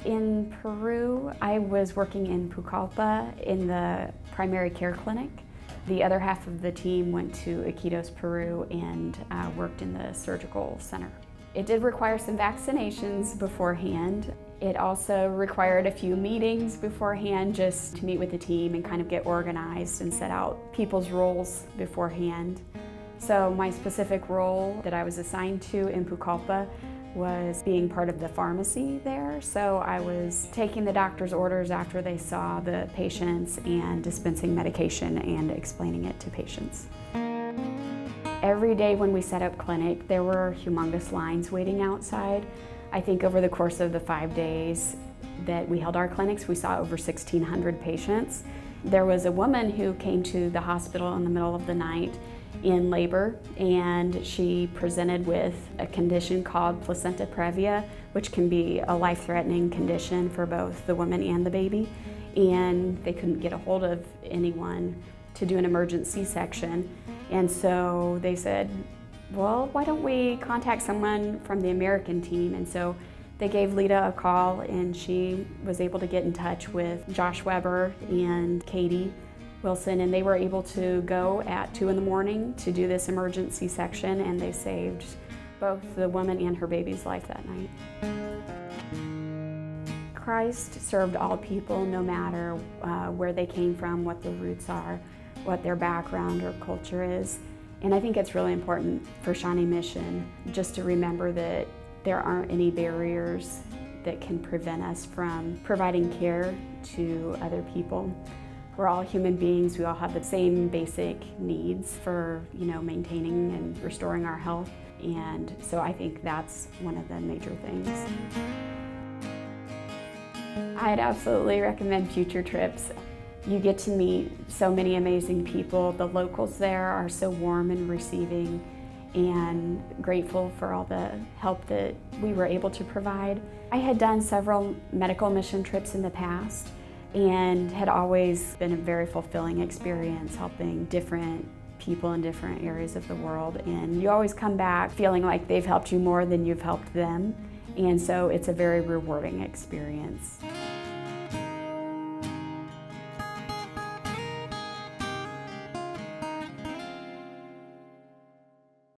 In Peru, I was working in Pucallpa in the primary care clinic. The other half of the team went to Iquitos, Peru, and worked in the surgical center. It did require some vaccinations beforehand. It also required a few meetings beforehand just to meet with the team and kind of get organized and set out people's roles beforehand. So my specific role that I was assigned to in Pucallpa was being part of the pharmacy there. So I was taking the doctor's orders after they saw the patients and dispensing medication and explaining it to patients. Every day when we set up clinic, there were humongous lines waiting outside. I think over the course of the 5 days that we held our clinics, we saw over 1,600 patients. There was a woman who came to the hospital in the middle of the night in labor, and she presented with a condition called placenta previa, which can be a life-threatening condition for both the woman and the baby. And they couldn't get a hold of anyone to do an emergency C-section. And so they said, well, why don't we contact someone from the American team? And so they gave Lita a call, and she was able to get in touch with Josh Weber and Katie Wilson, and they were able to go at 2 in the morning to do this emergency section, and they saved both the woman and her baby's life that night. Christ served all people, no matter where they came from, what their roots are, what their background or culture is. And I think it's really important for Shawnee Mission just to remember that there aren't any barriers that can prevent us from providing care to other people. We're all human beings. We all have the same basic needs for, maintaining and restoring our health. And so I think that's one of the major things. I'd absolutely recommend future trips. You get to meet so many amazing people. The locals there are so warm and receiving and grateful for all the help that we were able to provide. I had done several medical mission trips in the past and had always been a very fulfilling experience helping different people in different areas of the world. And you always come back feeling like they've helped you more than you've helped them. And so it's a very rewarding experience.